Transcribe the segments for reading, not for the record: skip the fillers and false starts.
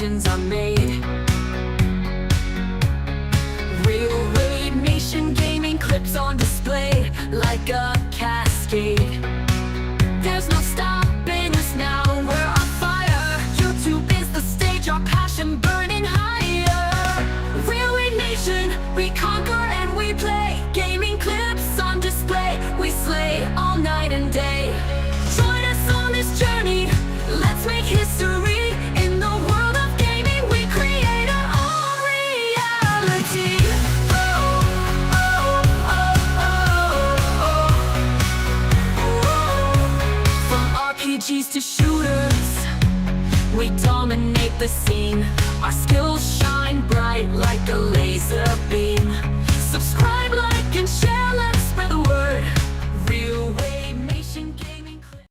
legends are made. Real Raid Nation gaming clips on display like a cascade. There's no stopping us now, we're on fire. YouTube is the stage, our passion burning higher. Real Raid Nation, we conquer and we play. Gaming clips on display, we slay all night and day. Join us on this journey, let's make history. In the world of gaming, we create our own reality. Oh, oh, oh, oh, oh. From RPGs to shooters, we dominate the scene. Our skills shine bright like a laser beam. Subscribe, like, and share, let's spread the word. Real Raid Nation gaming clip.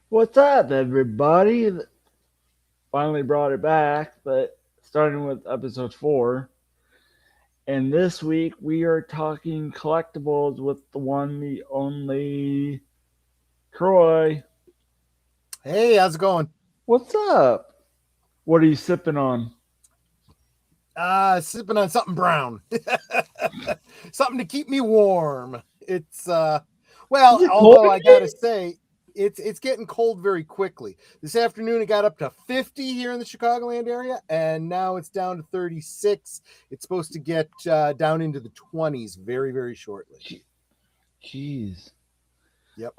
What's up, everybody? Finally brought it back, but starting with episode 4. And this week we are talking collectibles with the one, the only Croy. Hey, how's it going? What's up? What are you sipping on? Sipping on something brown. Something to keep me warm. It's Is well, it although cold I gotta say, it's getting cold very quickly. This afternoon it got up to 50 here in the Chicagoland area, and now it's down to 36. It's supposed to get down into the 20s very, very shortly. Jeez. Yep.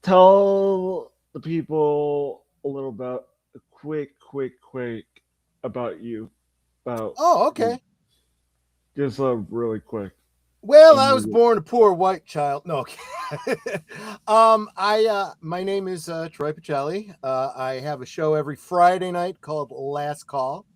Tell the people a little bit, quick about you. Oh, okay. Just really quick. Well, I was born a poor white child. No. My name is Troy Pacelli. I have a show every Friday night called Last Call.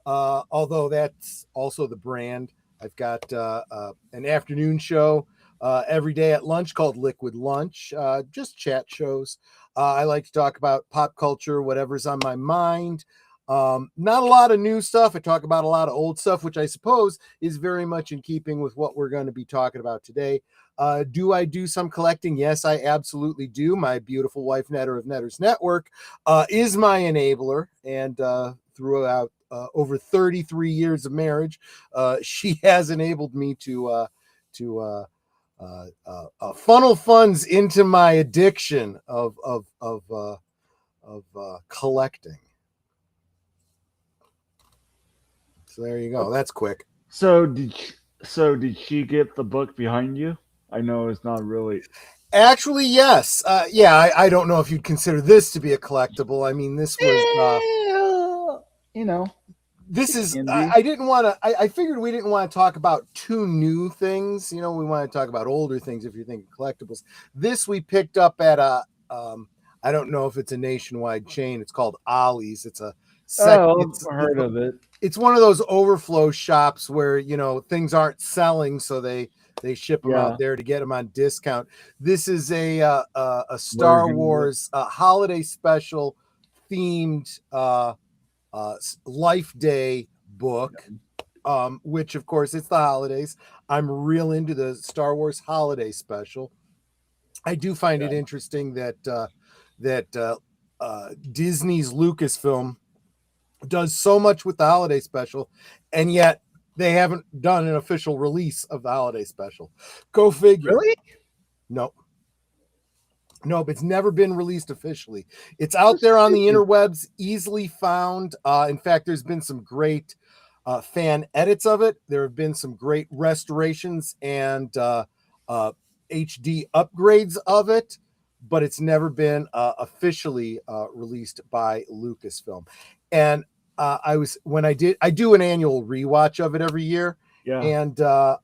Although that's also the brand. I've got an afternoon show every day at lunch called Liquid Lunch. Just chat shows. I like to talk about pop culture, whatever's on my mind. Not a lot of new stuff. I talk about a lot of old stuff, which I suppose is very much in keeping with what we're going to be talking about today. Do I do some collecting? Yes, I absolutely do. My beautiful wife, Netter of Netters Network, is my enabler. And throughout over 33 years of marriage, she has enabled me to funnel funds into my addiction of collecting. So there you go. That's quick. So did she get the book behind you? I know it's not really. Actually, yes. I don't know if you'd consider this to be a collectible. I mean, this was, this is. I didn't want to. I figured we didn't want to talk about two new things. We want to talk about older things if you're thinking collectibles. This we picked up at a. I don't know if it's a nationwide chain. It's called Ollie's. It's a. I've heard of it. It's one of those overflow shops where things aren't selling, so they ship them out there to get them on discount. This is a Star Wars holiday special themed Life Day book, which of course it's the holidays. I'm real into the Star Wars holiday special. I do find it interesting that Disney's Lucasfilm does so much with the holiday special, and yet they haven't done an official release of the holiday special. Go figure. Really? Nope, it's never been released officially. It's out there on the interwebs, easily found. In fact, there's been some great fan edits of it. There have been some great restorations and HD upgrades of it, but it's never been officially released by Lucasfilm. And I do an annual rewatch of it every year. Yeah. And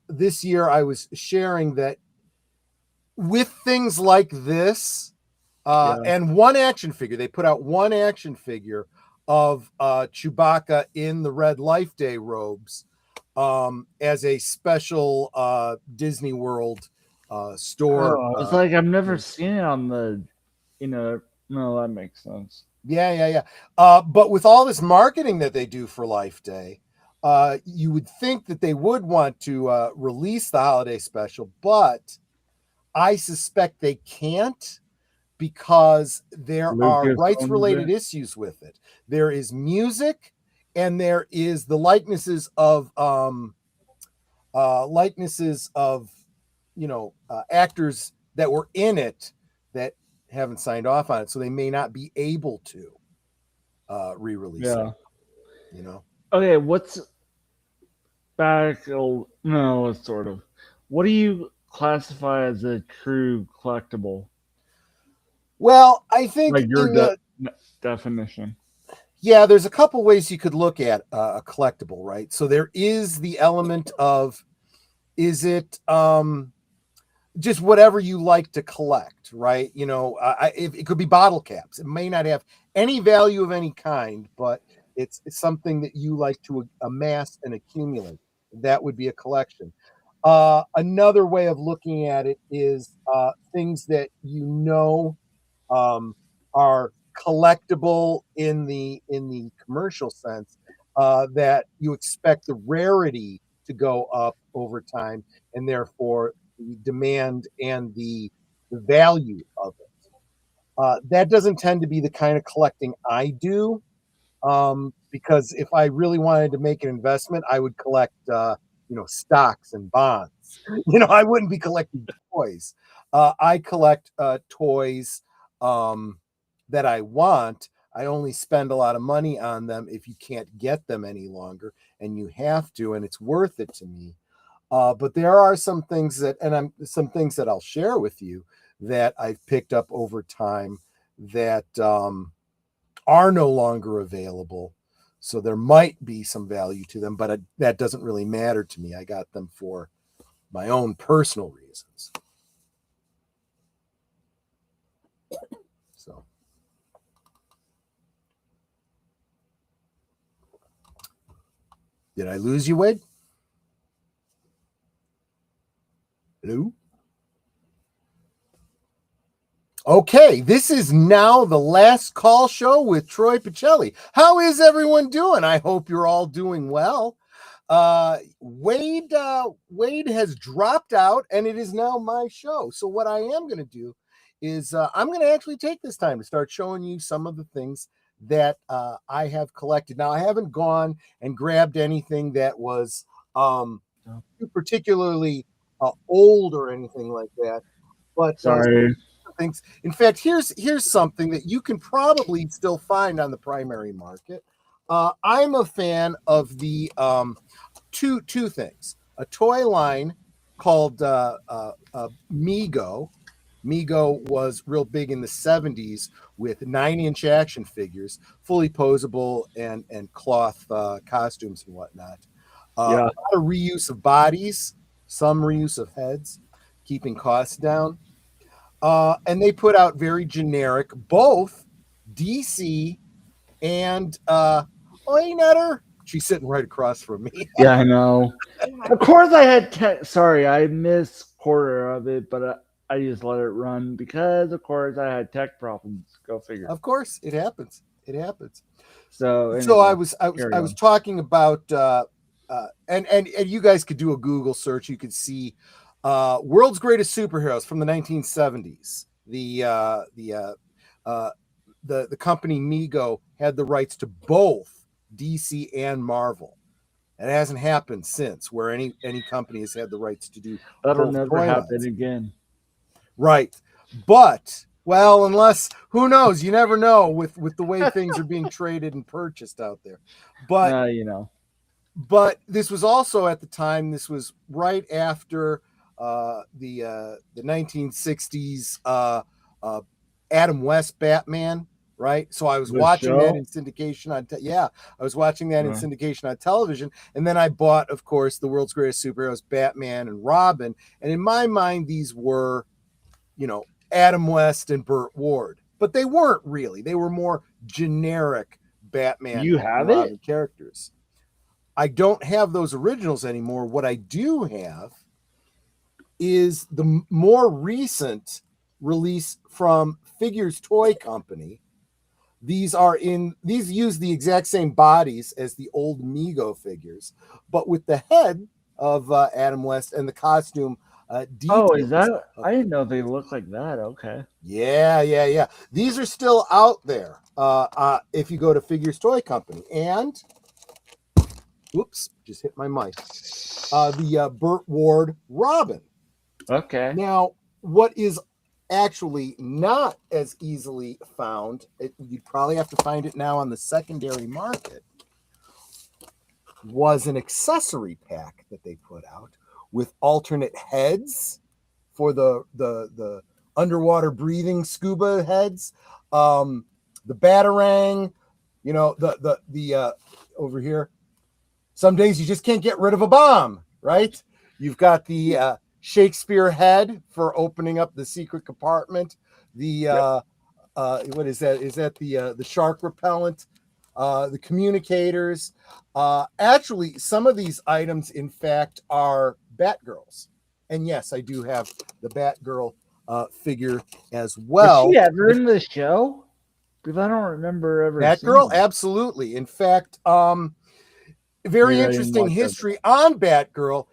this year I was sharing that with things like this and one action figure, they put out one action figure of Chewbacca in the Red Life Day robes as a special Disney World store. It's like I've never seen it on the, no, that makes sense. Yeah. But with all this marketing that they do for Life Day, you would think that they would want to release the holiday special, but I suspect they can't because there are Lucas rights owns related it. issues with it. There is music, and there is the likenesses of actors that were in it that haven't signed off on it, so they may not be able to re-release Yeah. it. You know. Okay, what's back? No, it's sort of. What do you classify as a true collectible? Well, I think Like your in the definition. yeah, there's a couple ways you could look at a collectible, right? So there is the element of is it just whatever you like to collect, right? You know, it could be bottle caps. It may not have any value of any kind, but it's something that you like to amass and accumulate. That would be a collection. Another way of looking at it is things that you know um, are collectible in the commercial sense, that you expect the rarity to go up over time, and therefore the demand and the value of it. That doesn't tend to be the kind of collecting I do, because if I really wanted to make an investment, I would collect, stocks and bonds. I wouldn't be collecting toys. I collect toys that I want. I only spend a lot of money on them if you can't get them any longer, and you have to, and it's worth it to me. But there are some things some things that I'll share with you that I've picked up over time that are no longer available. So there might be some value to them, but that doesn't really matter to me. I got them for my own personal reasons. So, did I lose you, Wade? Hello? Okay, this is now the last call show with Troy Pacelli. How is everyone doing? I hope you're all doing well. Wade has dropped out, and it is now my show. So what I am going to do is I'm going to actually take this time to start showing you some of the things that I have collected. Now, I haven't gone and grabbed anything that was particularly old or anything like that, but Sorry. things. In fact, here's something that you can probably still find on the primary market. I'm a fan of the two things: a toy line called Mego. Mego was real big in the 70s with 9-inch action figures, fully posable and cloth costumes and whatnot. A Yeah. lot of reuse of bodies, some reuse of heads, keeping costs down. And they put out very generic, both DC and hey, Netter. She's sitting right across from me. Yeah, I know. Of course, I had. Sorry, I missed quarter of it, but I just let it run because, of course, I had tech problems. Go figure. Of course, it happens. It happens. So, anyway, So I was carry on. talking about and you guys could do a Google search. You could see world's greatest superheroes from the 1970s. The company Mego had the rights to both DC and Marvel. It hasn't happened since where any company has had the rights to do That'll both never toy happen lines. again. Right. But well, unless who knows, you never know with the way things are being traded and purchased out there. But but this was also at the time, this was right after the 1960s Adam West Batman, right? So I was watching that in syndication on I was watching that in syndication on television, and then I bought, of course, the world's greatest superheroes, Batman and Robin, and in my mind these were, Adam West and Burt Ward, but they weren't really. They were more generic Batman and Robin characters. I don't have those originals anymore. What I do have is the more recent release from Figures Toy Company. These use the exact same bodies as the old Mego figures, but with the head of Adam West and the costume Oh, is details. that? I didn't know they look like that. Okay. Yeah. These are still out there. If you go to Figures Toy Company, and whoops, just hit my mic. The Burt Ward Robin. Okay. Now, what is actually not as easily found, you'd probably have to find it now on the secondary market, was an accessory pack that they put out with alternate heads for the underwater breathing scuba heads, the batarang, the over here. Some days you just can't get rid of a bomb, right? You've got the Shakespeare head for opening up the secret compartment. The what is that? Is that the shark repellent? The communicators. Actually, some of these items, in fact, are Batgirls. And yes, I do have the Batgirl figure as well. Was she ever in the show? Because I don't remember ever Batgirl, seeing her. absolutely. In fact, very Maybe I didn't interesting watch history on Batgirl.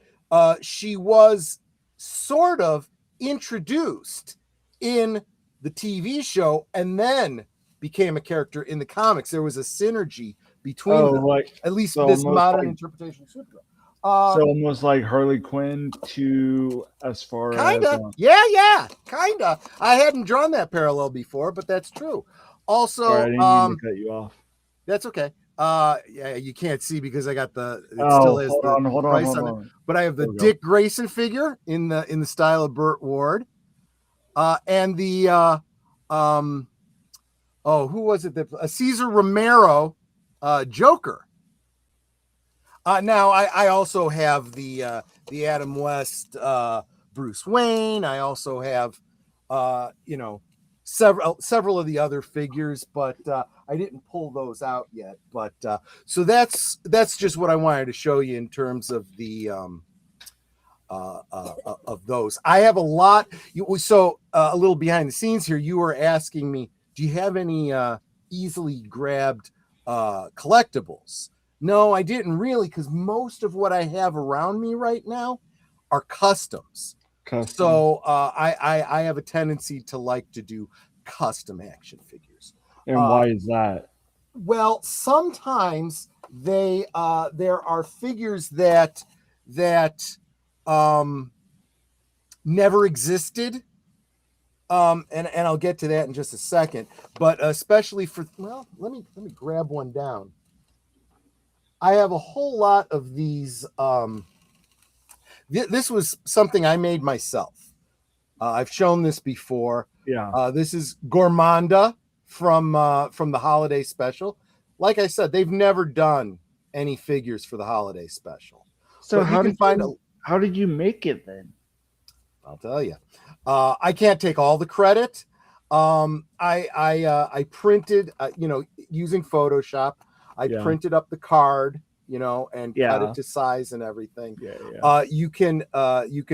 She was sort of introduced in the TV show and then became a character in the comics. There was a synergy between them, like at least so this almost modern like, interpretation of Supergirl. so almost like Harley Quinn to as far Kinda, as yeah, kinda. I hadn't drawn that parallel before, but that's true. Also, sorry, I didn't mean to cut you off. that's okay. Yeah, you can't see because I got it Oh, still has hold the on, price hold on it. on. But I have the There we go. Dick Grayson figure in the style of Burt Ward, and the who was it that Cesar Romero Joker. Now I also have the Adam West Bruce Wayne. I also have several of the other figures, but I didn't pull those out yet. But so that's just what I wanted to show you in terms of the of those. I have a lot. So a little behind the scenes here, you were asking me, do you have any easily grabbed collectibles? No, I didn't really, because most of what I have around me right now are customs. Custom. So I have a tendency to like to do custom action figures. And why is that? Well, sometimes there are figures that never existed. And I'll get to that in just a second. But especially let me grab one down. I have a whole lot of these. This was something I made myself. I've shown this before. Yeah. This is Gourmanda from the holiday special. Like I said, they've never done any figures for the holiday special. So but how did you make it then? I'll tell you. I can't take all the credit. I printed, using Photoshop. I printed up the card, and cut it to size and everything. Yeah. You can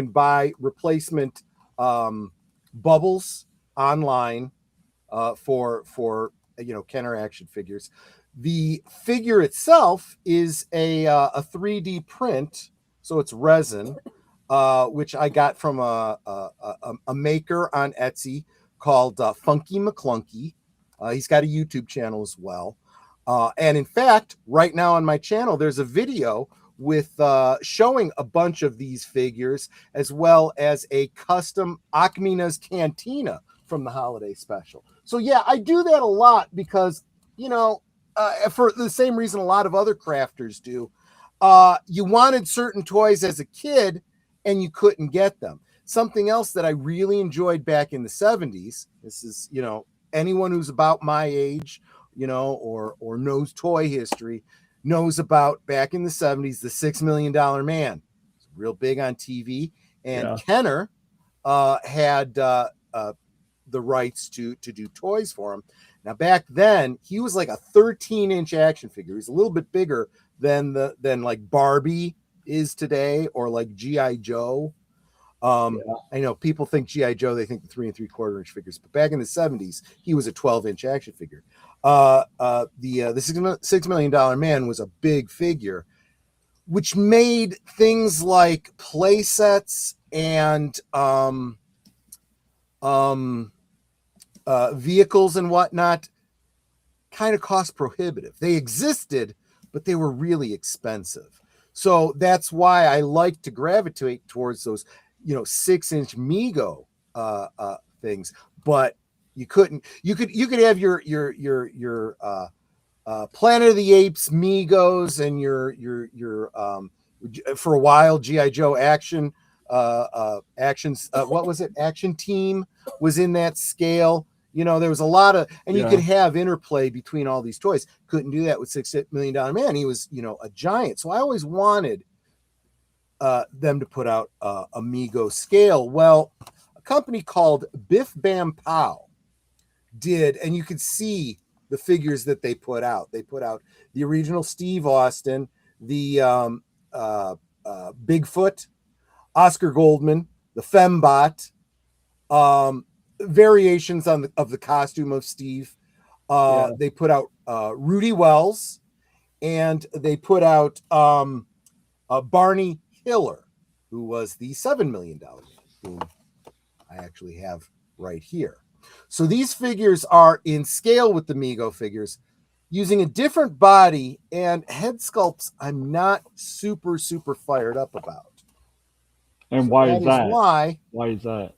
buy replacement bubbles online for Kenner action figures. The figure itself is a 3D print, so it's resin, which I got from a maker on Etsy called Funky McClunky. He's got a YouTube channel as well. And in fact, right now on my channel, there's a video with showing a bunch of these figures, as well as a custom Akmina's Cantina from the holiday special. So yeah, I do that a lot because, for the same reason a lot of other crafters do. You wanted certain toys as a kid and you couldn't get them. Something else that I really enjoyed back in the 70s, this is, anyone who's about my age, or knows toy history, knows about back in the 70s, the $6 Million Man. It's real big on TV. And Kenner had the rights to do toys for him. Now, back then, he was like a 13-inch action figure. He's a little bit bigger than like Barbie is today, or like G.I. Joe. I know people think G.I. Joe, they think the 3 3/4-inch figures, but back in the 70s, he was a 12-inch action figure. The $6 Million Man was a big figure. which made things like play sets and vehicles and whatnot kind of cost prohibitive. They existed, but they were really expensive. So that's why I like to gravitate towards those, 6-inch Mego things. But you could have your Planet of the Apes Migos and your for a while GI Joe action actions. What was it? Action Team was in that scale. There was a lot of, and you could have interplay between all these toys. Couldn't do that with $6 Million Man. He was, a giant. So I always wanted them to put out a Mego scale. Well, a company called Biff Bam Pow did, and you could see the figures that they put out. They put out the original Steve Austin, the Bigfoot, Oscar Goldman, the Fembot, variations of the costume of Steve. They put out Rudy Wells, and they put out Barney Hiller, who was the $7 million man, whom I actually have right here. So these figures are in scale with the Mego figures, using a different body and head sculpts I'm not super fired up about. And so why is that? Why is that?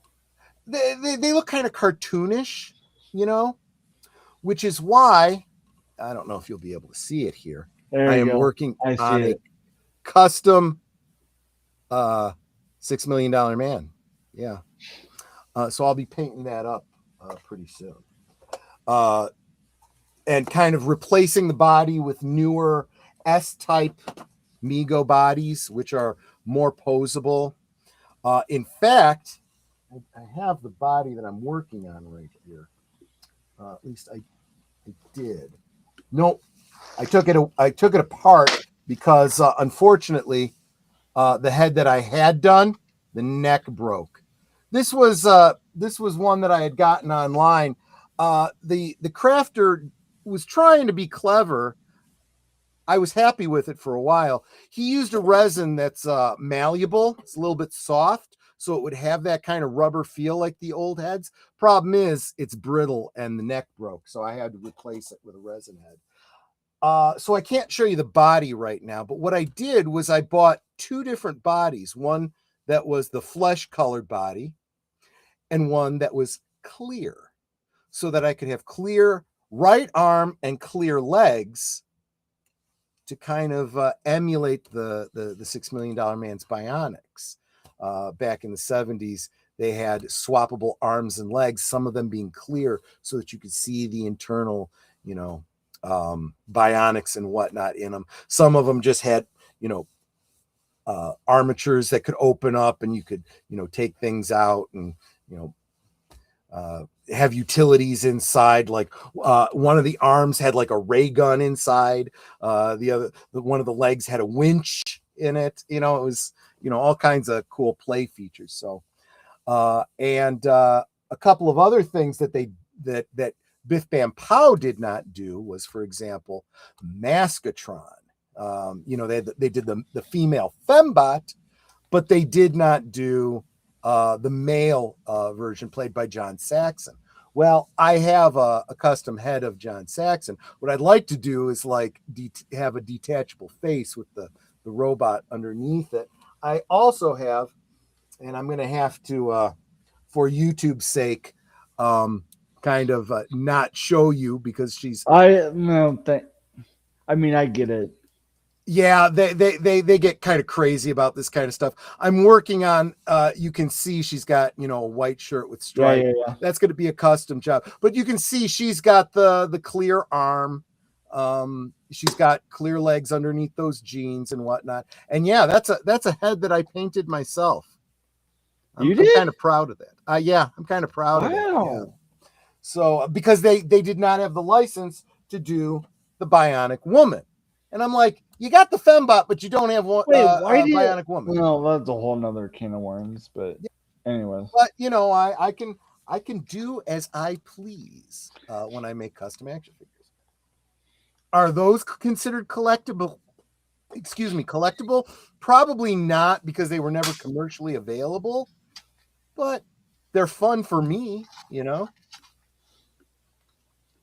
They look kind of cartoonish, which is why, I don't know if you'll be able to see it here. I am working on a custom $6 Million Man. Yeah. So I'll be painting that up pretty soon. And kind of replacing the body with newer S-type Mego bodies, which are more posable. In fact, I have the body that I'm working on right here. At least I did. No, I took it apart because unfortunately, the head that I had done, the neck broke. This was one that I had gotten online. The crafter was trying to be clever. I was happy with it for a while. He used a resin that's malleable. It's a little bit soft, so it would have that kind of rubber feel like the old heads. Problem is, it's brittle and the neck broke, so I had to replace it with a resin head. So I can't show you the body right now, but what I did was I bought two different bodies. One that was the flesh-colored body and one that was clear, so that I could have clear right arm and clear legs to kind of emulate the $6 Million Man's bionics. Back in the 70s, they had swappable arms and legs, some of them being clear so that you could see the internal, bionics and whatnot in them. Some of them just had, armatures that could open up and you could, take things out and, have utilities inside. Like one of the arms had like a ray gun inside. One of the legs had a winch in it. It was, all kinds of cool play features. So, and a couple of other things that that Biff Bam Pow did not do was, for example, Maskatron. They did the female Fembot, but they did not do the male version played by John Saxon. Well, I have a custom head of John Saxon. What I'd like to do is have a detachable face with the robot underneath it. I also have, and I'm going to have to, for YouTube's sake, kind of not show you because she's. I get it. Yeah, they get kind of crazy about this kind of stuff. I'm working on, you can see she's got, a white shirt with stripes. Yeah. That's going to be a custom job. But you can see she's got the clear arm. She's got clear legs underneath those jeans and whatnot. And yeah, that's a head that I painted myself. I'm kind of proud of that. Yeah, I'm kind of proud of that. Yeah. So because they did not have the license to do the Bionic Woman. And I'm like, you got the Fembot, but you don't have one Bionic Woman. No, that's a whole nother can of worms. But anyways, but I can do as I please when I make custom action figures. Are those considered collectible? excuse me, collectible? Probably not, because they were never commercially available, but they're fun for me, you know?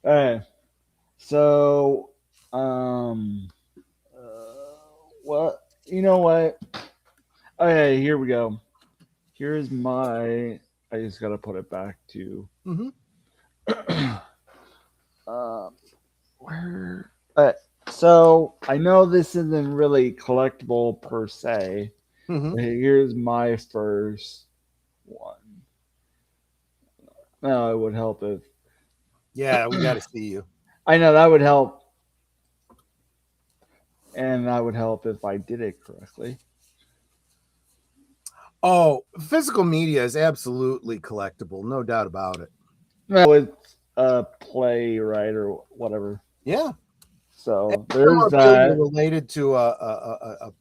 Hey, so, what? You know what? Okay, here we go. Here's my. I just gotta put it back to. Mm-hmm. Uh, where? So I know this isn't really collectible per se. Mm-hmm. But here's my first one. No, it would help if. Yeah, we got to see you. I know that would help, and that would help if I did it correctly. Oh, physical media is absolutely collectible, no doubt about it. No, it's a play, right, or whatever. Yeah. So there's Memorabilia that. related to a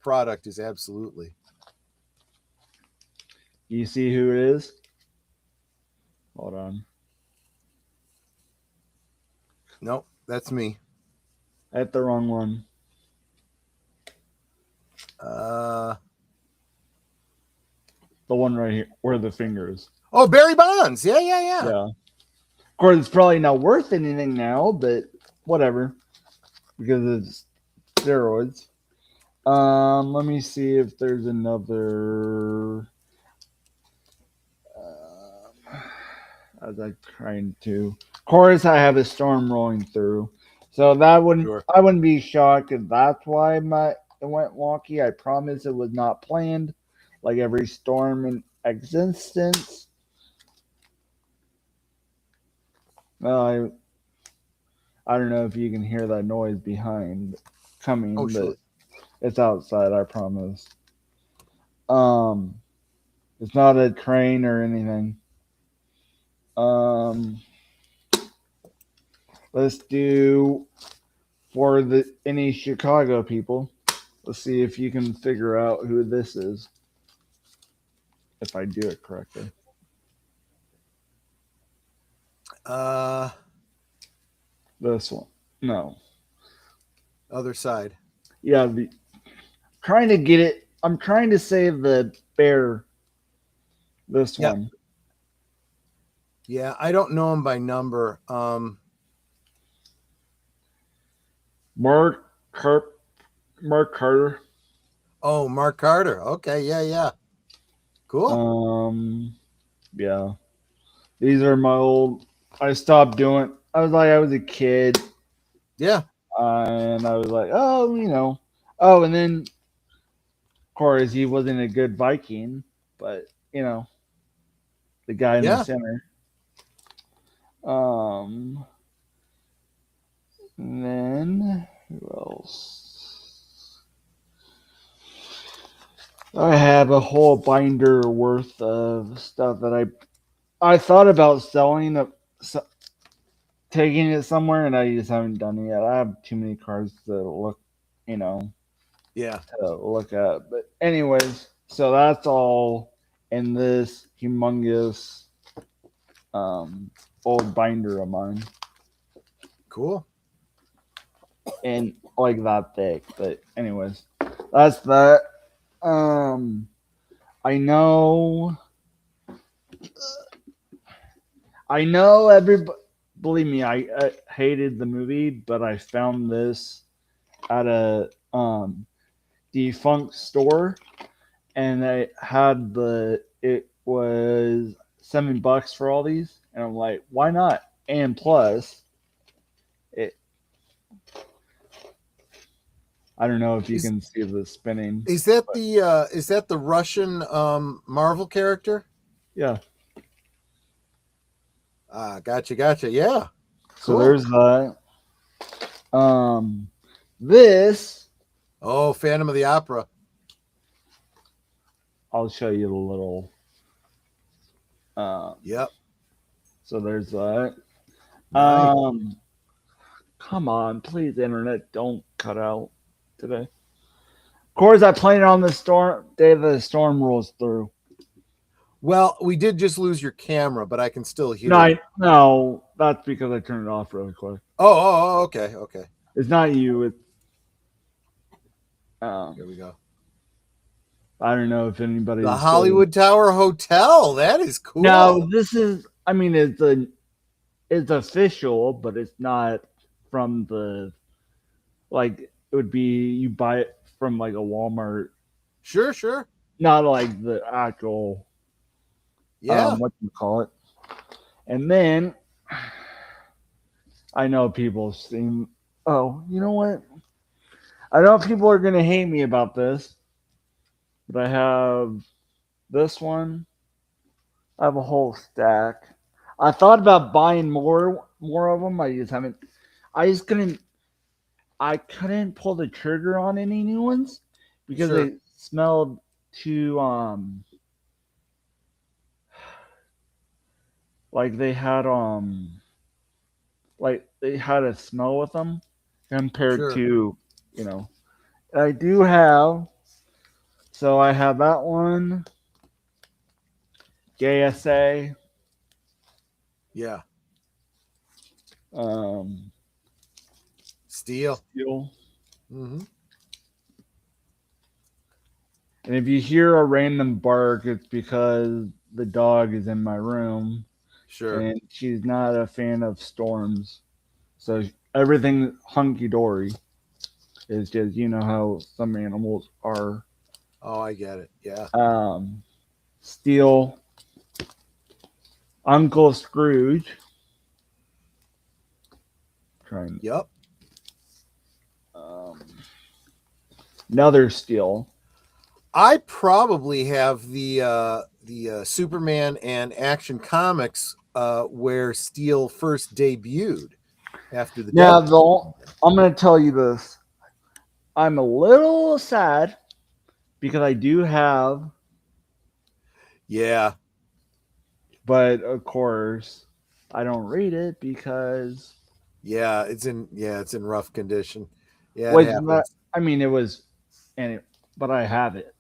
product is absolutely. You see who it is? Hold on. Nope, that's me. I hit the wrong one. Uh, The one right here, where the finger is. oh, Barry Bonds. Yeah. Yeah. Of course, it's probably not worth anything now, but whatever, because it's steroids. Let me see if there's another. As I'm trying to. Of course, I have a storm rolling through, so that wouldn't. Sure. I wouldn't be shocked if that's why it went wonky. I promise it was not planned, like every storm in existence. Well, I don't know if you can hear that noise behind coming, Oh, but sure. it's outside. I promise. Um, it's not a train or anything. Um, let's do for any Chicago people. Let's see if you can figure out who this is. If I do it correctly. Uh, This one. No. Other side. Yeah, trying to get it. I'm trying to say the bear. This Yep. one. Yeah, I don't know him by number. Mark Carter. Oh, Mark Carter. Okay, yeah. Cool. Yeah. These are my old. I stopped doing. I was a kid, Yeah. and I was like, oh, oh, and then of course he wasn't a good Viking, but the guy in the Yeah. center. And then who else? I have a whole binder worth of stuff that I thought about selling, taking it somewhere, and I just haven't done it yet. I have too many cards to look, Yeah. to look at. But anyways, so that's all in this humongous old binder of mine, Cool. and like that thick. But anyways, that's that. I know. Everybody. Believe me, I hated the movie, but I found this at a defunct store, and I had it was $7 for all these, and I'm like, why not? And plus, it. I don't know if you can see the spinning. Is that the Russian Marvel character? Yeah. Gotcha. Yeah. So Cool. there's that. This Oh, Phantom of the Opera. I'll show you the little. Yep. So there's that. Nice. Come on, please, internet, don't cut out today. Of course, I plan it on the storm day the storm rolls through. Well, we did just lose your camera, but I can still hear No, you. no, that's because I turned it off really quick. Oh, okay. It's not you. Here we go. I don't know if anybody's The Hollywood Tower Hotel. That is cool. No, this is. I mean, it's official, but it's not from the like. It would be you buy it from like a Walmart, Sure. not like the actual Yeah. what you call it. And then I know people seem. Oh, you know what? I know people are gonna hate me about this, but I have this one. I have a whole stack. I thought about buying more of them. I just haven't. I just couldn't. I couldn't pull the trigger on any new ones because Sure. they smelled too like they had a smell with them compared Sure. to you know. I do have. So I have that one. JSA. Yeah. Um, Steel. Steel. Mm-hmm. And if you hear a random bark, it's because the dog is in my room Sure. and she's not a fan of storms. So everything hunky dory. Is just you know how some animals are. Oh, I get it. Yeah. Steel. Uncle Scrooge. Trying. Yep. Another steel. I probably have the Superman and Action Comics where Steel first debuted after the Now, death. I'm going to tell you this. I'm a little sad because I do have, Yeah. but of course, I don't read it because. Yeah, it's in rough condition. Yeah, it Was happens. not, I mean, it was, but I have it.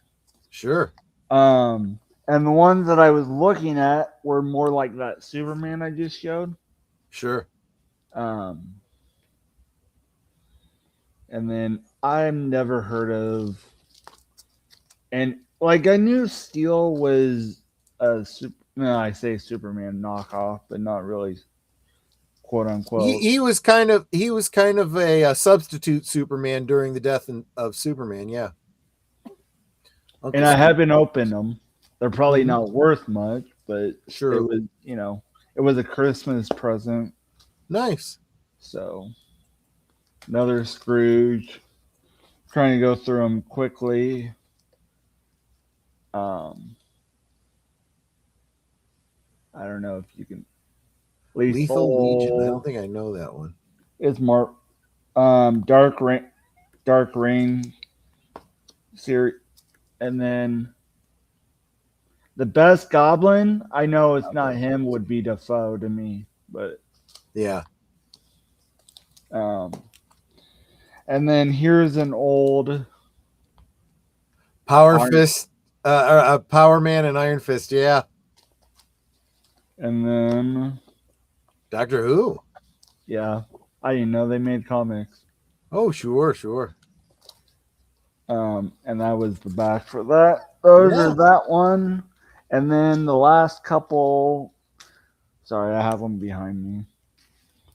Sure. And the ones that I was looking at were more like that Superman I just showed. Sure. Um, and then I've never heard of, and like I knew Steel was a super. No, I say Superman knockoff, but not really, quote unquote. He was kind of a substitute Superman during the death of Superman. Yeah. Uncle And I Steve. haven't opened them. They're probably Mhm. not worth much, but Sure. it was, it was a Christmas present. Nice. So another Scrooge. Trying to go through them quickly. I don't know if you can. Lethal Legion. I don't Lethal think I know that one. is more. Dark Rain series, and then the best Goblin. I know it's not him. Would be Defoe to me, but Yeah. and then here's an old Power Iron, Fist, Power Man, and Iron Fist. Yeah. and then Doctor Who. yeah, I didn't know they made comics. Oh, sure. And that was the back for that. Those Yeah. are that one, and then the last couple. Sorry, I have them behind me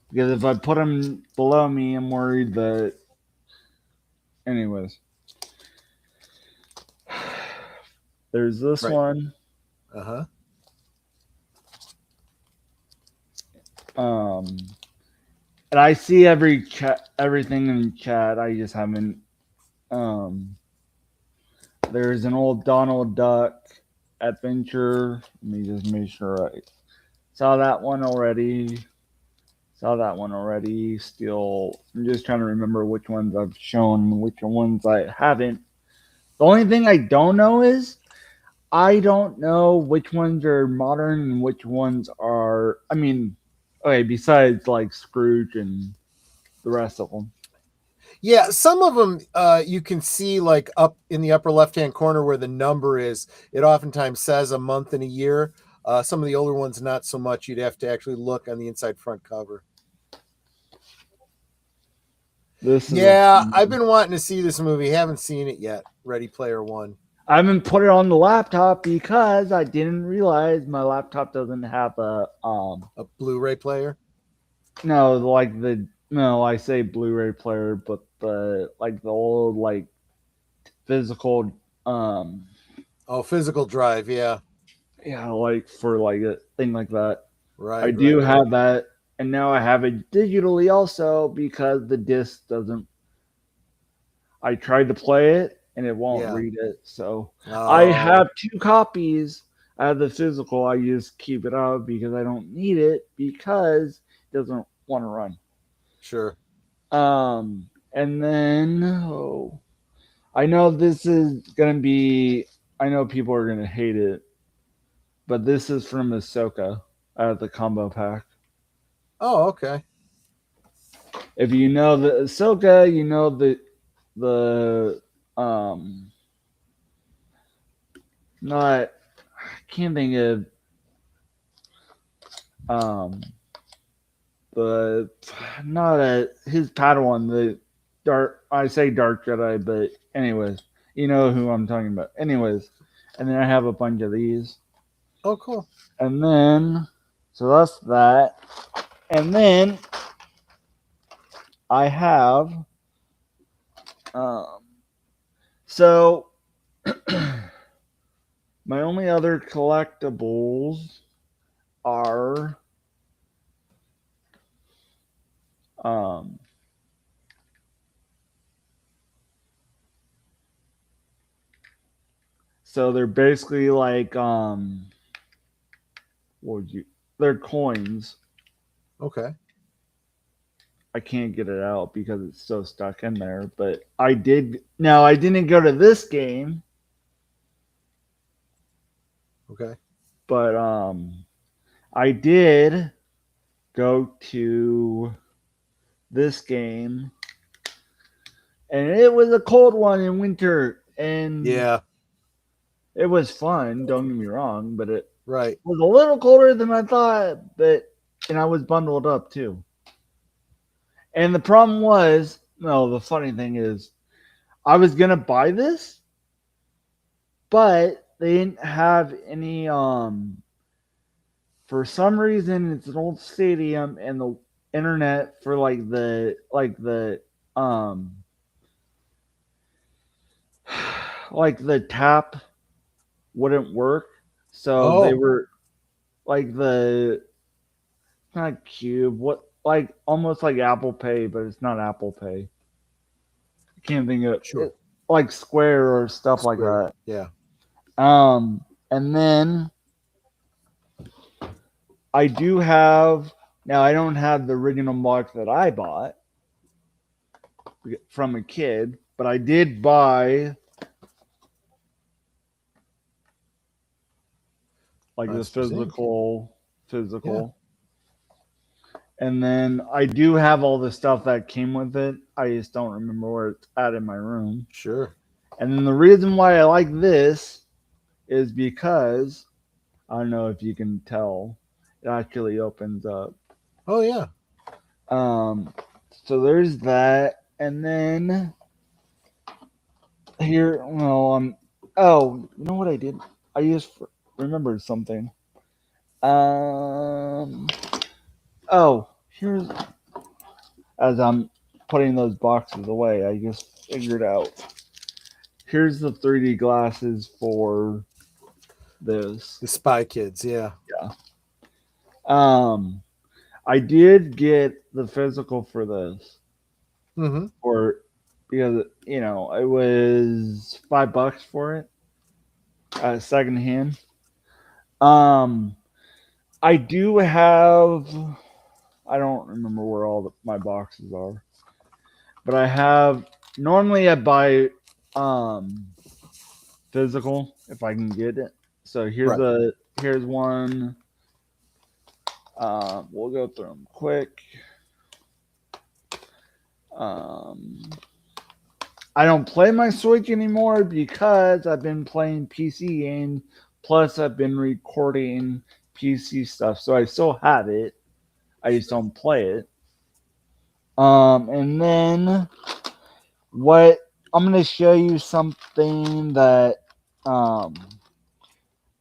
because if I put them below me, I'm worried that. Anyways, there's this Right. one. Uh-huh. And I see everything in chat. I just haven't. There's an old Donald Duck adventure. Let me just make sure I saw that one already. Still, I'm just trying to remember which ones I've shown, which ones I haven't. The only thing I don't know is I don't know which ones are modern and which ones are. I mean, okay, besides like Scrooge and the rest of them. Yeah, some of them you can see like up in the upper left-hand corner where the number is. It oftentimes says a month and a year. Some of the older ones, not so much. You'd have to actually look on the inside front cover. This is Yeah, I've been wanting to see this movie. Haven't seen it yet. Ready Player One. I haven't put it on the laptop because I didn't realize my laptop doesn't have a Blu-ray player. no, like the no, I say Blu-ray player, but the like the old like physical Physical drive. Yeah, yeah, like for like a thing like that. right. I do have that, and now I have it digitally also because the disc doesn't. I tried to play it and it won't Yeah. read it, so I Oh, have 2 copies. I have the physical. I just keep it out because I don't need it because it doesn't want to run. sure. And then I know this is gonna be. I know people are gonna hate it, but this is from Ahsoka out of the combo pack. Oh, okay. If you know the Ahsoka, you know the not I can't think of um the not a his Padawan, the dark I say dark Jedi, but anyways, you know who I'm talking about. Anyways, and then I have a bunch of these. Oh, cool. And then so that's that. And then I have um so my only other collectibles are um so they're basically like what would you they're coins. Okay. I can't get it out because it's so stuck in there, but I did now I didn't go to this game, Okay. but I did go to this game and it was a cold one in winter and Yeah. it was fun, don't get me wrong, but it Right. was a little colder than I thought, but and I was bundled up too. And the problem was, no, the funny thing is, I was gonna buy this, but they didn't have any. For some reason, it's an old stadium, and the internet for um like the tap wouldn't work. So they Oh, were like the not cube, what like almost like Apple Pay, but it's not Apple Pay. I can't think of sure. it, like Square or stuff like Square. that. Yeah. And then I do have now. I don't have the original box that I bought from a kid, but I did buy like the That's presumed. physical. And then I do have all the stuff that came with it. I just don't remember where it's at in my room. Sure. And then the reason why I like this is because I don't know if you can tell, it actually opens up. Oh, yeah. So there's that, and then here, well, oh, you know what I did? I just remembered something. Um, oh, here's as I'm putting those boxes away, I just figured out. Here's the 3D glasses for this. The Spy Kids. Yeah. Um, I did get the physical for this, Mm-hmm. or because it was $5 for it, secondhand. Um, I do have. I don't remember where all my boxes are, but I have. Normally, I buy physical if I can get it. So Right. here's one. We'll go through them quick. Um, I don't play my Switch anymore because I've been playing PC games. Plus, I've been recording PC stuff, so I still have it. I just don't play it. And then what I'm gonna show you something that um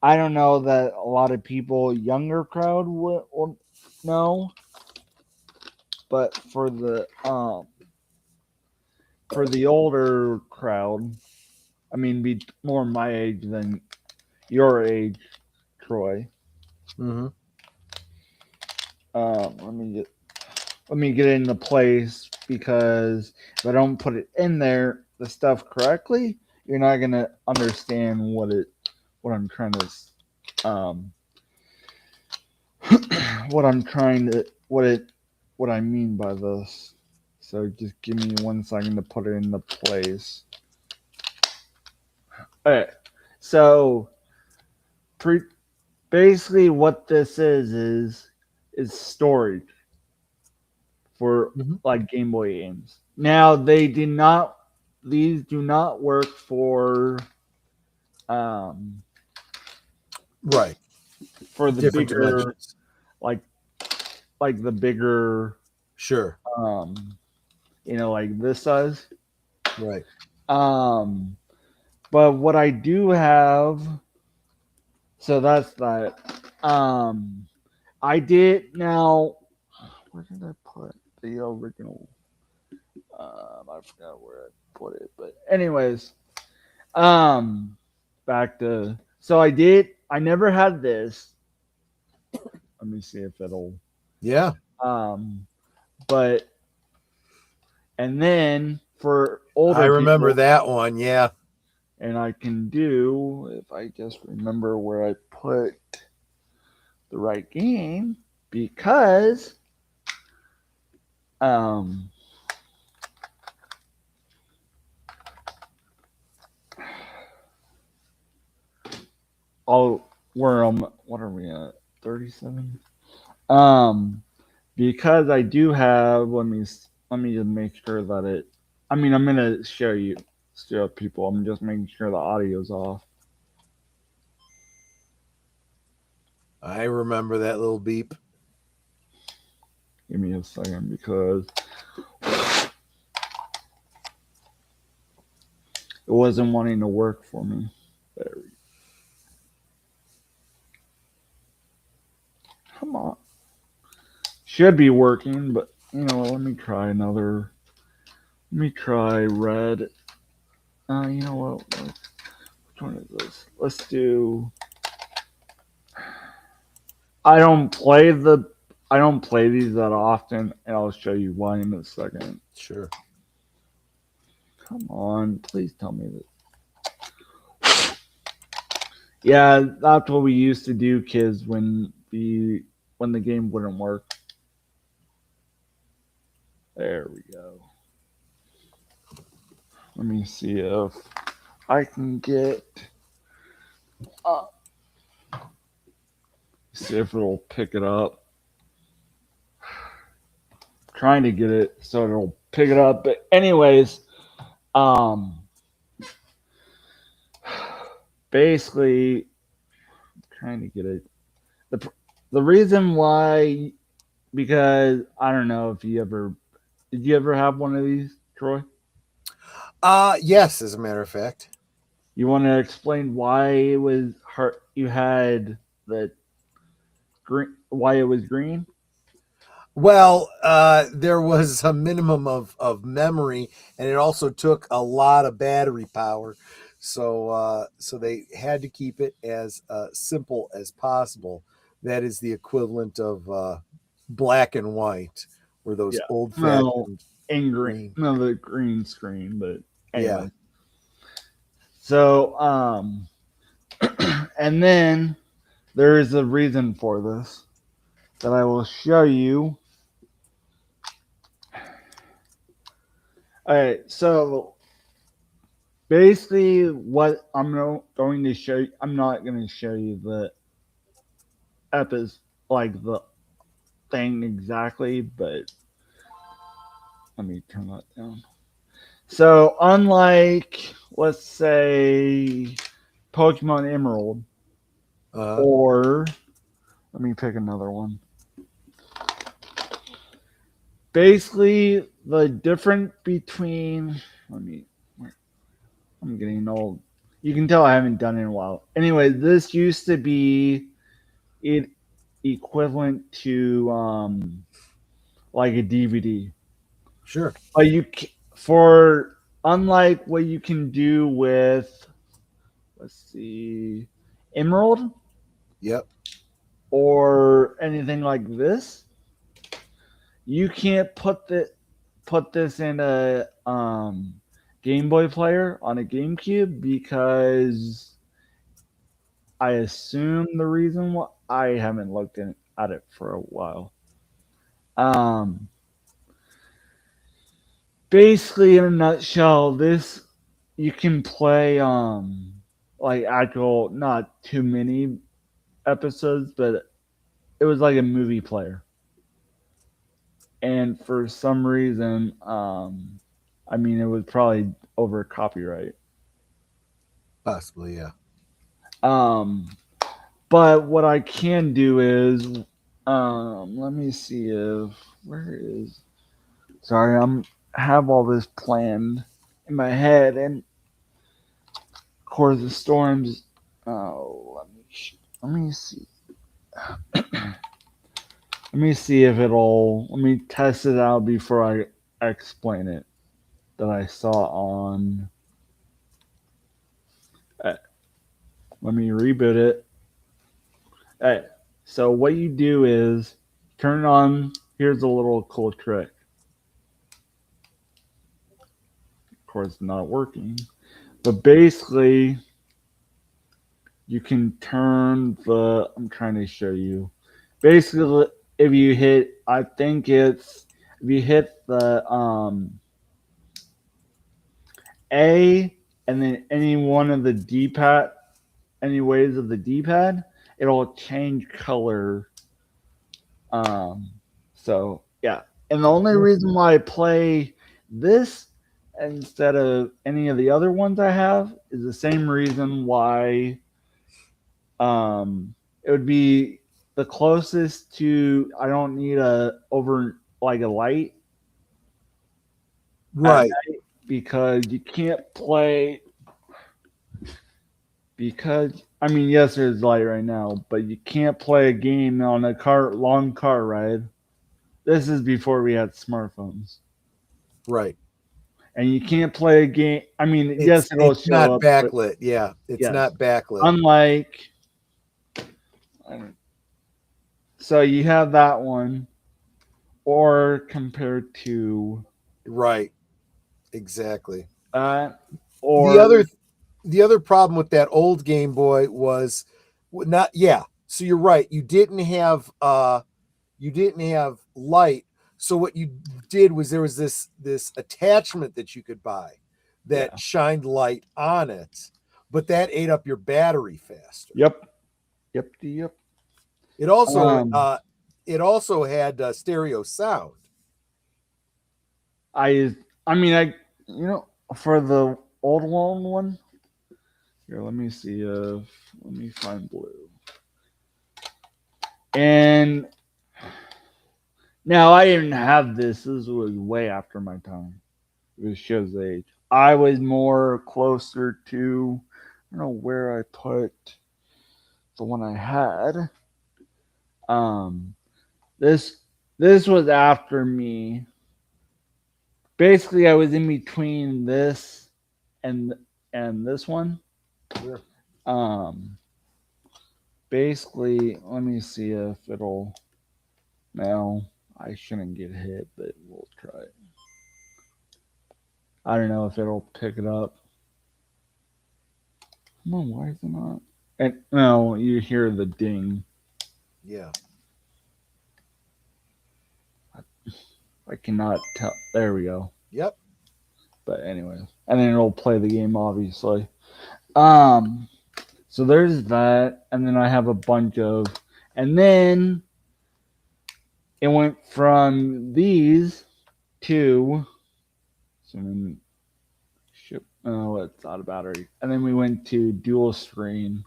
I don't know that a lot of people younger crowd will know, but for the older crowd, I mean, be more my age than your age, Troy. Mm-hmm. Let me get it into place because if I don't put it in there, the stuff correctly, you're not gonna understand what I'm trying to um what I'm trying to what I mean by this. So just give me 1 second to put it into place. Okay, so pre- basically what this is storage for Mm-hmm. like Game Boy games. Now these do not work um Right. for the Different bigger dimensions. like the bigger Sure. um like this size. Right. Um but what I do have, so that's that. I did now. Where did I put the original? I forgot where I put it, but anyways, um, back to so I did. I never had this. Let me see if it'll. Yeah. Um, but and then for I older remember people, that one. Yeah. and I can do if I just remember where I put the right game because um oh where what are we at 37 because I do have let me just make sure that I mean I'm gonna show people. I'm just making sure the audio's off. I remember that little beep. Give me a second because it wasn't wanting to work for me. There we go. Come on. Should be working, but let me try another. Let me try red. You know what? Which one is this? Let's do. I don't play the. I don't play these that often, and I'll show you why in a second. Sure. Come on, please tell me that. Yeah, that's what we used to do, kids, when the game wouldn't work. There we go. Let me see if I can get. Uh, see if it'll pick it up. Trying to get it so it'll pick it up, but anyways, um, basically trying to get it. The reason why because I don't know if you ever did you ever have one of these, Troy? Yes, as a matter of fact. You want to explain why it was hard? You had the green. Why it was green? Well, there was a minimum of memory, and it also took a lot of battery power. So they had to keep it as simple as possible. That is the equivalent of black and white, or those Yeah. old No, fashioned in green. green. No, the green screen. But Yeah. anyway, so and then there is a reason for this that I will show you. All right, so basically, what going to show you, I'm not going to show you the epis like the thing exactly, but let me turn that down. So, unlike, let's say, Pokemon Emerald, Uh, or let me pick another one. basically the difference between. Let me. I'm getting old. You can tell I haven't done it in a while. Anyway, this used to be it equivalent to like a DVD. Sure. But for unlike what you can do with, let's see, Emerald Yep. or anything like this, you can't put this in a Game Boy player on a GameCube because I assume the reason why I haven't looked at it for a while. Um, basically, in a nutshell, this you can play like actual not too many episodes, but it was like a movie player. And for some reason, I mean, it was probably over copyright. Possibly, yeah. Um, but what I can do is, let me see if where is. Sorry, I'm have all this planned in my head, and of course the storms. Oh, let me see. Let me see if it'll. Let me test it out before I explain it. That I saw on. Uh, let me reboot it. Alright, so what you do is turn it on. Here's a little cool trick. Of course, it's not working. But basically, you can turn the. I'm trying to show you. Basically, if you hit, I think it's if you hit the A and then any one of the D-pad, any ways of the D-pad, it'll change color. Um, so yeah, and the only reason why I play this instead of any of the other ones I have is the same reason why it would be the closest to I don't need a over like a light at Right. night because you can't play because I mean yes there's light right now, but you can't play a game on a long car ride. This is before we had smartphones. Right. And you can't play a game. I mean, It's yes, it'll it's show not up, but backlit. Yeah, it's yes, not backlit. unlike so you have that one, or compared to Right. Exactly. that, The or other the other problem with that old Game Boy was not yeah. So you're right. You didn't have light. So what you did was there was this attachment that you could buy that yeah, shined light on it, but that ate up your battery faster. yep, yep. It also Um, it also had stereo sound. I mean, for the old one here, let me see if let me find blue. And now I didn't have this. This was way after my time. It shows the age. I was more closer to I don't know where I put the one I had. Um, this this was after me. Basically, I was in between this and and this one. Sure. Um, basically, let me see if it'll. No, I shouldn't get hit, but we'll try it. I don't know if it'll pick it up. Come on, why is it not? And no, you hear the ding. Yeah. I cannot tell. There we go. Yep. But anyways, and then it'll play the game obviously. Um, so there's that, and then I have a bunch of, and then it went from these to, so then ship. Oh, it's out of battery, and then we went to dual screen,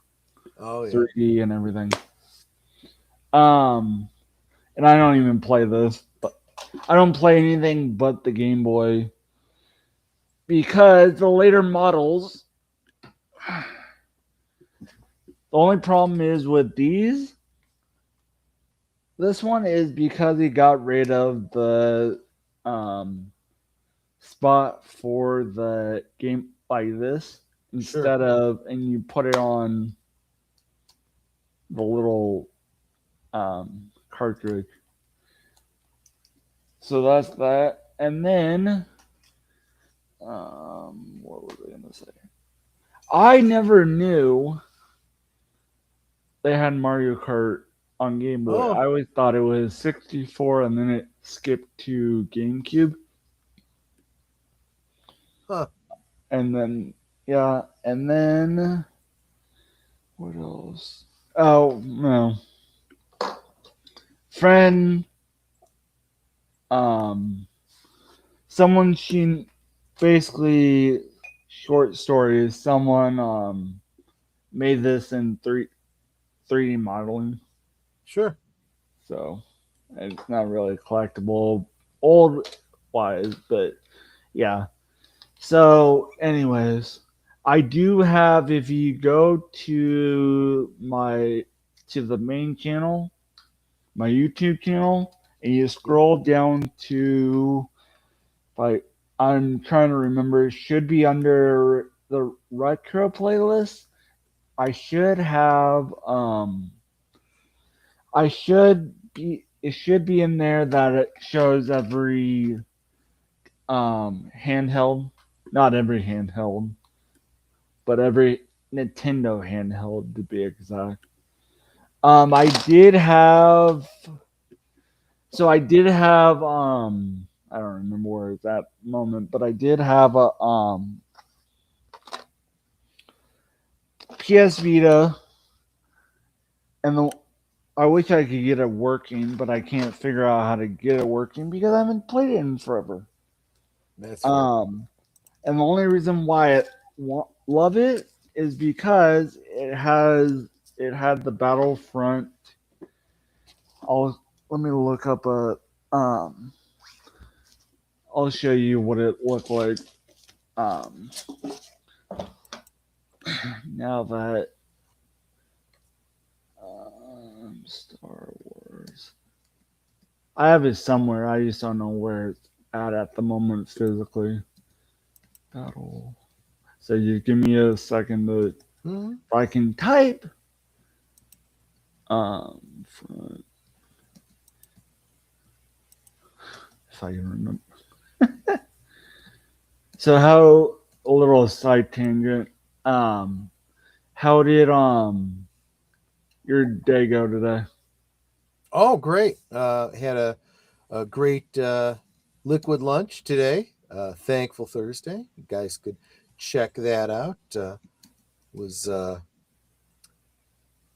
Oh yeah. 3D, and everything. Um, and I don't even play this, but I don't play anything but the Game Boy because the later models. The only problem is with these. This one is because he got rid of the um, spot for the game like this Sure. instead of, and you put it on the little cartridge. So that's that. And then, what was I going to say? I never knew they had Mario Kart on Game Boy. Oh, I always thought it was 64 and then it skipped to GameCube. huh. And then, yeah, and then, what else? Oh, no. Friend, um, someone she basically short stories. Someone made this in 3D modeling, Sure. so it's not really collectible old wise, but yeah. So, anyways, I do have. If you go to the main channel, my YouTube channel, and you scroll down to like I'm trying to remember. It should be under the retro playlist. I should have I should be it should be in there that it shows every handheld, not every handheld, but every Nintendo handheld to be exact. I did have I did have I don't remember where it's at the moment, but I did have a PS Vita, and I wish I could get it working, but I can't figure out how to get it working because I haven't played it in forever. That's fair. Um, and the only reason why I love it is because it had the Battlefront. Let me look up a I'll show you what it looked like. Um, now that Star Wars, I have it somewhere. I just don't know where it's at the moment physically. Battle. So you give me a second to Mhm. if I can type. Front, if I can remember. So how a little side tangent. Um, how did your day go today? Oh, great. Had a great liquid lunch today. Thankful Thursday. You guys could check that out. Was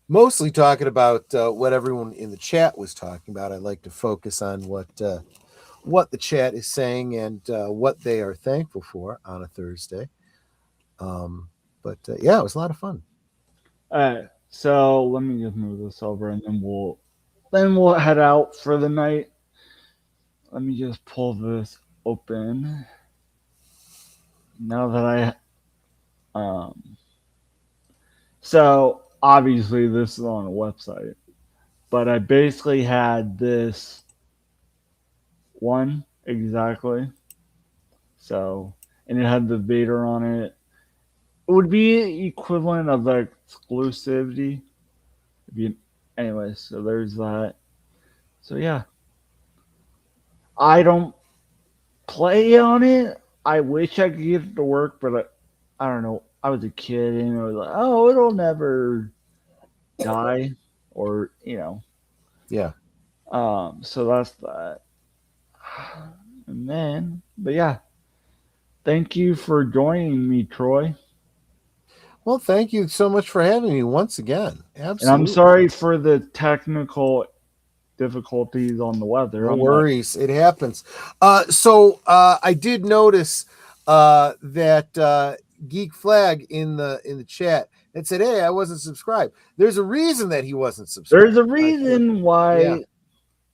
mostly talking about what everyone in the chat was talking about. I like to focus on what the chat is saying and what they are thankful for on a Thursday. But yeah, it was a lot of fun. All right. So let me just move this over, and then we'll head out for the night. Let me just pull this open. Now that so obviously this is on a website, but I basically had this one exactly. So, and it had the Vader on it. It would be equivalent of the exclusivity. Anyway, so there's that. So yeah, I don't play on it. I wish I could get it to work, but I don't know. I was a kid and I was like, oh, it'll never die, or Yeah. So that's that. And then, but yeah, thank you for joining me, Troy. Well, thank you so much for having me once again. And I'm Absolutely. sorry for the technical difficulties on the weather. No I'm not. worries. It happens. I did notice that Geek Flag in the chat that said, "Hey, I wasn't subscribed." There's a reason that he wasn't subscribed. There's a reason Yeah. why.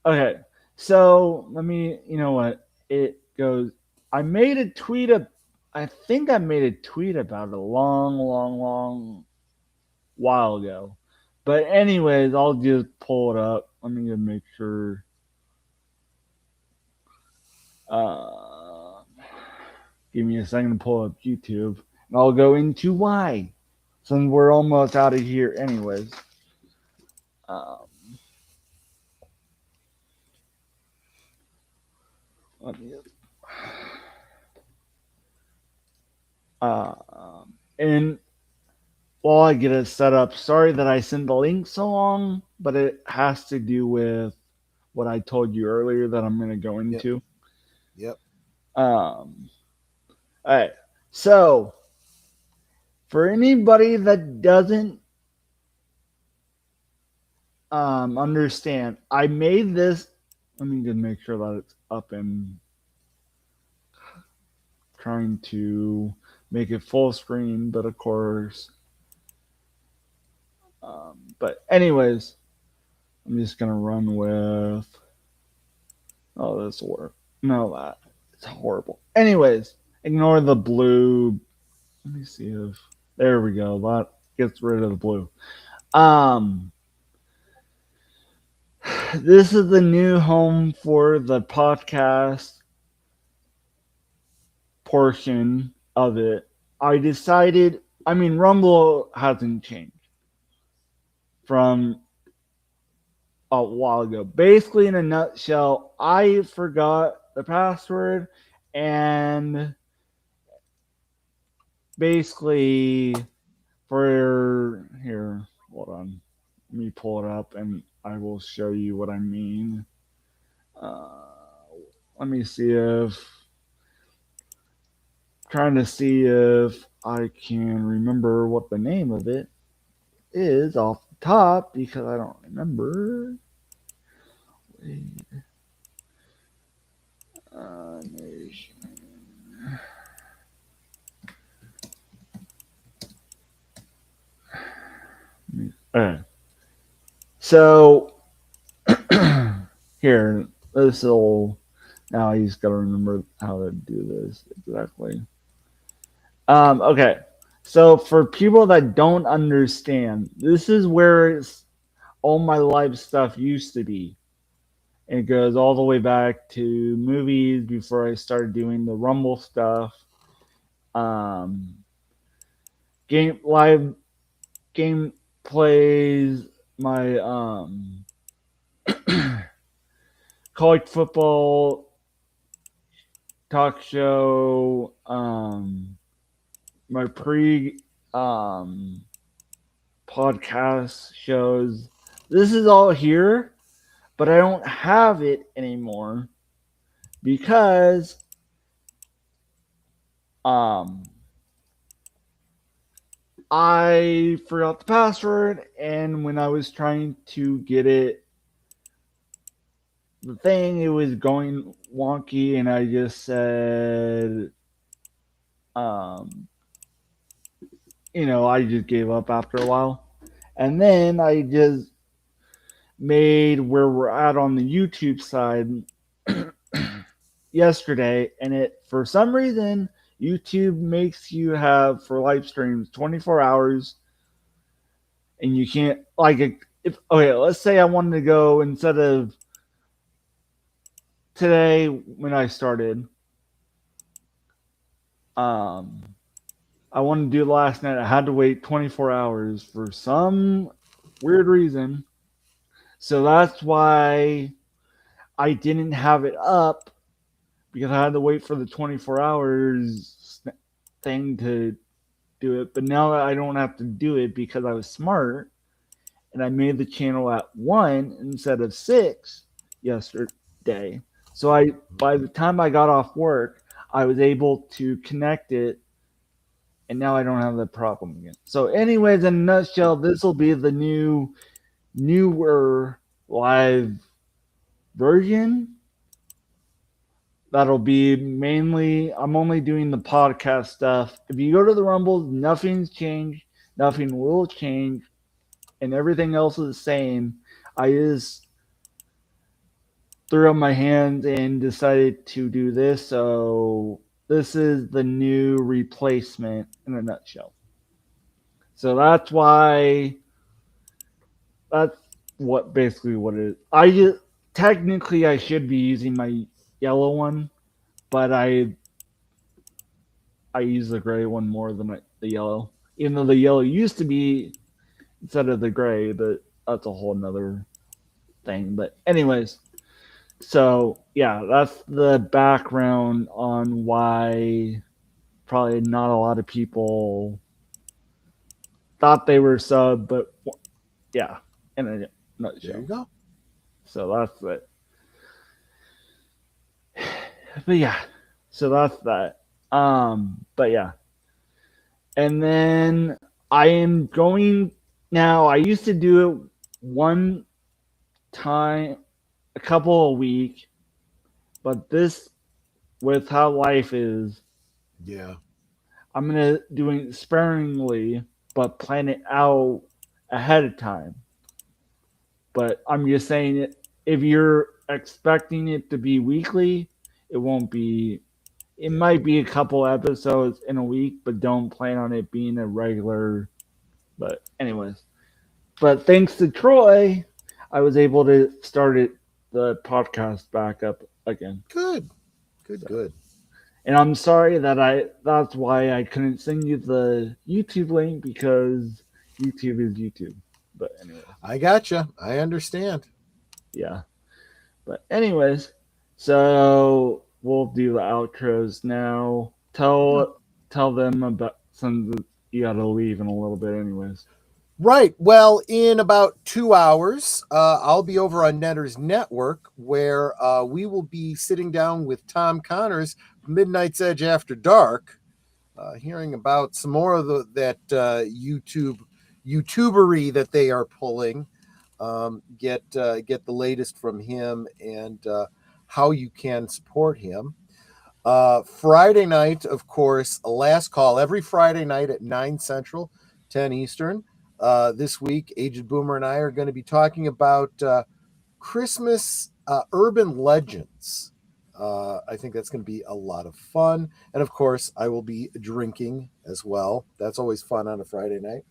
Okay, So let me, you know what? It goes. I made a tweet. I think I made a tweet about it a long, long, long while ago. But anyways, I'll just pull it up. Let me just make sure. Uh, Give me a second to pull up YouTube, and I'll go into why. Since we're almost out of here, anyways. Um, let me. And while I get it set up, sorry that I sent the link so long, but it has to do with what I told you earlier that I'm going to go into. Yep. All right. So, for anybody that doesn't understand, I made this. Let me just make sure that it's up and trying to make it full screen, but of course. But anyways, I'm just gonna run with. Oh, this will work. No, that it's horrible. Anyways, ignore the blue. Let me see if there we go. That gets rid of the blue. Um, this is the new home for the podcast portion of it. I decided. I mean, Rumble hasn't changed from a while ago. Basically, in a nutshell, I forgot the password and basically for here, hold on. Let me pull it up and I will show you what I mean. Uh, Let me see if trying to see if I can remember what the name of it is off the top because I don't remember. Nation. Okay. So here, this will now he's got to remember how to do this exactly. Okay. So for people that don't understand, this is where all my live stuff used to be. It goes all the way back to movies before I started doing the Rumble stuff. Um, game live game plays, my college football talk show, my pre podcast shows. This is all here, but I don't have it anymore because I forgot the password, and when I was trying to get it, the thing, it was going wonky, and I just said, I just gave up after a while. And then I just made where we're at on the YouTube side yesterday, and it, for some reason, YouTube makes you have for live streams 24 hours, and you can't, like, if okay, let's say I wanted to go instead of today when I started, I wanted to do it last night. I had to wait 24 hours for some weird reason. So that's why I didn't have it up, because I had to wait for the 24 hours thing to do it. But now I don't have to do it because I was smart and I made the channel at 1 instead of 6 yesterday. So by the time I got off work, I was able to connect it, and now I don't have that problem again. So anyways, in a nutshell, this will be the newer live version. That'll be mainly, I'm only doing the podcast stuff. If you go to the Rumble, nothing's changed. Nothing will change. And everything else is the same. I just threw up my hands and decided to do this. So this is the new replacement in a nutshell. So that's what basically what it is. Technically I should be using my yellow one, but I use the gray one more than the yellow. Even though the yellow used to be instead of the gray, but that's a whole nother thing. But anyways, so yeah, that's the background on why probably not a lot of people thought they were sub, but yeah, in a There you nutshell. go. So that's it. But yeah, so that's that. But yeah, and then I am going now. I used to do it one time, a couple a week, but this with how life is, Yeah. I'm gonna do it sparingly, but plan it out ahead of time. But I'm just saying it. If you're expecting it to be weekly, it won't be. It Yeah. might be a couple episodes in a week, but don't plan on it being a regular. But anyways, but thanks to Troy, I was able to start the podcast back up again. Good. Good. So, Good. and I'm sorry that that's why I couldn't send you the YouTube link because YouTube is YouTube. But anyway, I gotcha. I understand. yeah. But anyways, so we'll do the outros now. Tell them about since you gotta leave in a little bit anyways. Right. Well, in about 2 hours, I'll be over on Netter's Network where we will be sitting down with Tom Connors, Midnight's Edge After Dark, hearing about some more of that YouTubery that they are pulling. Get the latest from him and how you can support him. Friday night, of course, a last call every Friday night at 9 Central, 10 Eastern. This week, Aged Boomer and I are going to be talking about Christmas urban legends. I think that's going to be a lot of fun. And of course, I will be drinking as well. That's always fun on a Friday night.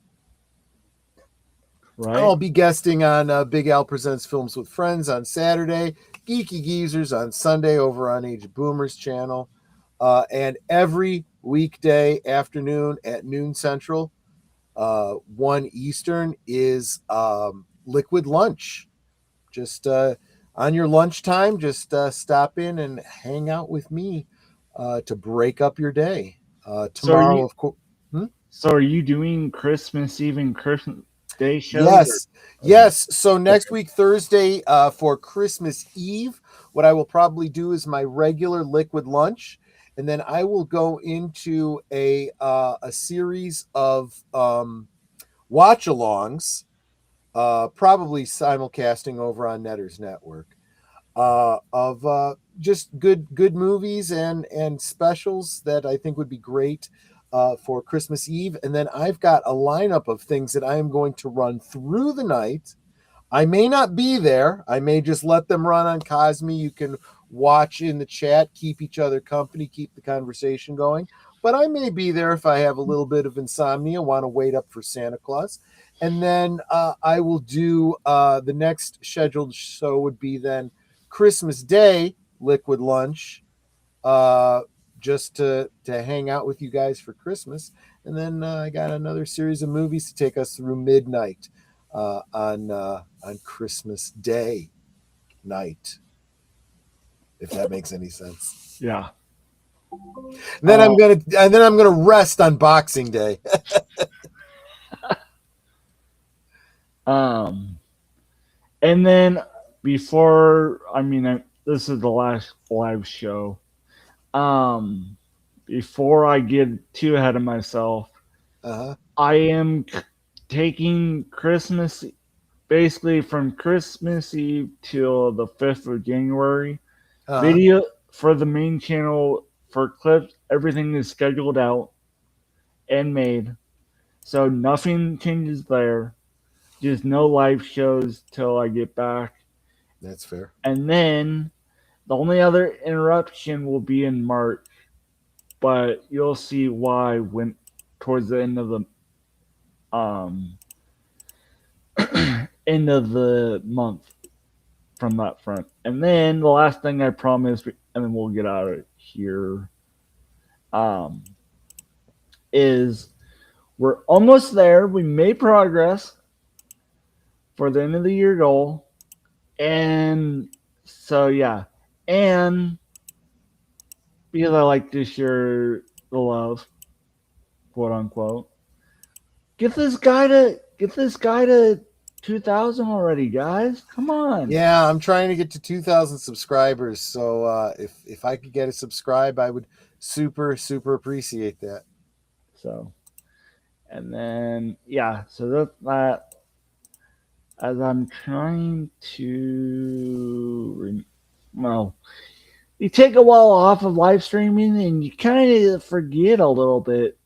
Right? I'll be guesting on Big Al Presents Films with Friends on Saturday, Geeky Geezers on Sunday over on Age Boomer's channel. And every weekday afternoon at noon Central, 1 Eastern is Liquid Lunch. Just on your lunchtime, just stop in and hang out with me to break up your day. Tomorrow, of course. So are you doing Christmas Eve and Christmas Day shows? Yes. Yes. So next week, Thursday, for Christmas Eve, what I will probably do is my regular Liquid Lunch. And then I will go into a series of watch-alongs, probably simulcasting over on Netter's Network, of just good movies and specials that I think would be great for Christmas Eve. And then I've got a lineup of things that I am going to run through the night. I may not be there. I may just let them run on Cosme. You can watch in the chat, keep each other company, keep the conversation going. But I may be there if I have a little bit of insomnia, want to wait up for Santa Claus. And then I will do the next scheduled show would be then Christmas Day, Liquid Lunch, just to hang out with you guys for Christmas. And then I got another series of movies to take us through midnight on Christmas Day night, if that makes any sense. Yeah. And then I'm gonna rest on Boxing Day. And then this is the last live show. Before I get too ahead of myself, I am taking Christmas, basically from Christmas Eve till the 5th of January. Video for the main channel for clips. Everything is scheduled out and made, so nothing changes there. Just no live shows till I get back. That's fair. And then the only other interruption will be in March, but you'll see why when towards the end of the um end of the month from that front. And then the last thing I promised, and then we'll get out of here, um, is we're almost there. We made progress for the end of the year goal. And so, yeah. And because I like to share the love, quote unquote, get this guy to 2,000 already, guys. Come on. Yeah, I'm trying to get to 2,000 subscribers. So if I could get a subscribe, I would super appreciate that. So, and then yeah, so that's that. As I'm trying to, well, you take a while off of live streaming and you kind of forget a little bit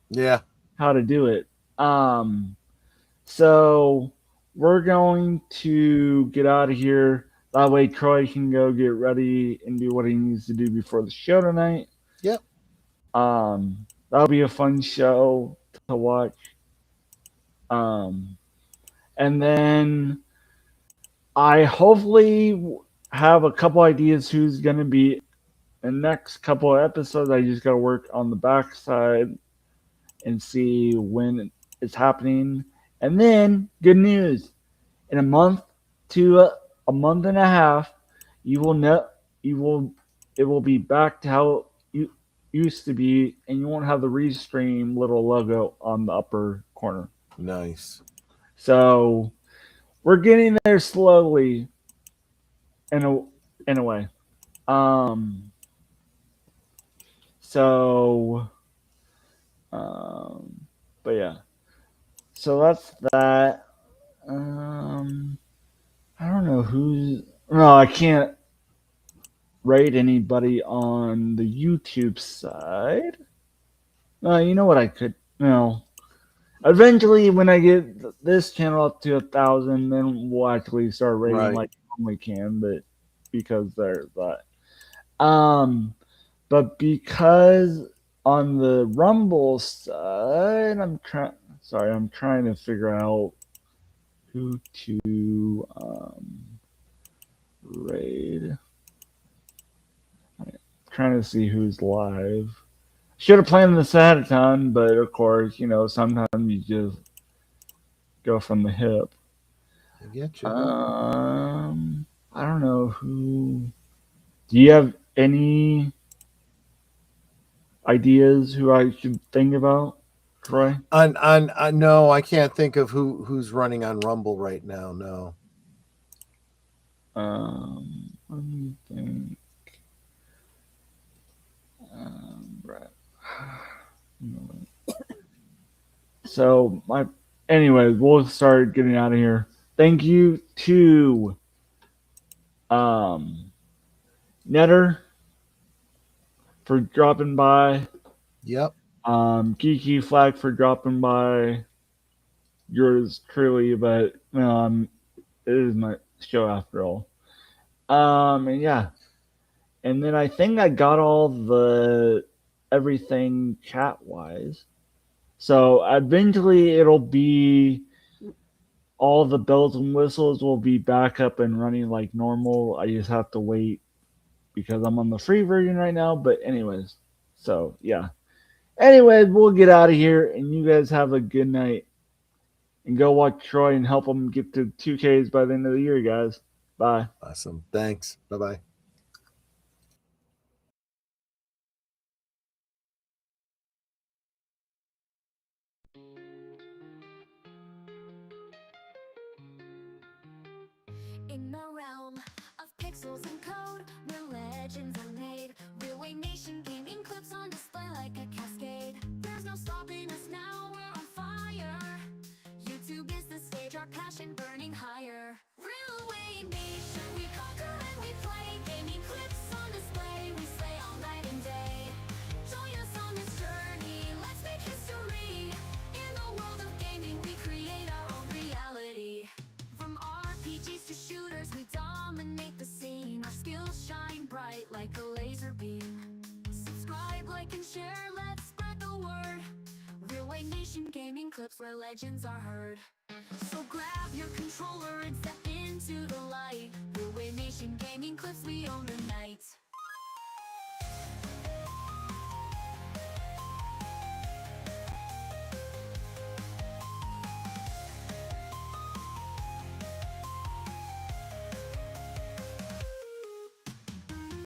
Yeah. how to do it. So we're going to get out of here. That way Troy can go get ready and do what he needs to do before the show tonight. Yep. That'll be a fun show to watch. And then I hopefully have a couple ideas who's going to be in the next couple of episodes. I just got to work on the backside and see when it's happening. And then, good news, in a month to a month and a half, it will be back to how it used to be, and you won't have the Restream little logo on the upper corner. Nice. So we're getting there slowly in a way. So but yeah. So that's that. I don't know who's no, I can't rate anybody on the YouTube side. You know what I could eventually when I get this channel up to 1,000, then we'll actually start rating Right. like we can, but because there's that. But because on the Rumble side, I'm trying to figure out who to raid. I'm trying to see who's live. Should have planned this ahead of time, but of course, sometimes you just go from the hip. I get you. I don't know who. Do you have any ideas who I should think about, Troy? On no, I can't think of who's running on Rumble right now. No. Let me think. Right. So anyways, we'll start getting out of here. Thank you to Netter for dropping by. Yep. Geeky Flag for dropping by. Yours truly, but it is my show after all. And yeah. And then I think I got all the everything chat wise. So eventually it'll be all the bells and whistles will be back up and running like normal. I just have to wait because I'm on the free version right now. But anyways, so yeah. Anyways, we'll get out of here and you guys have a good night. And go watch Troy and help him get to 2Ks by the end of the year, guys. Bye. Awesome. Thanks. Bye-bye. In the realm of pixels and code, where legends are made, Relay Nation gaming clips on display like a cascade. There's no stopping us now, we're on fire. YouTube is the stage, our passion burning higher. Relay Nation, we conquer and we play. Gaming clips on display, we slay all night and day. Join us on this journey, let's make history. In the world of gaming, we create our own reality. From RPGs to shooters, we dominate. and share, let's spread the word. Real Way Nation Gaming Clips, where legends are heard. So grab your controller and step into the light. Real Way Nation Gaming Clips, we own the night.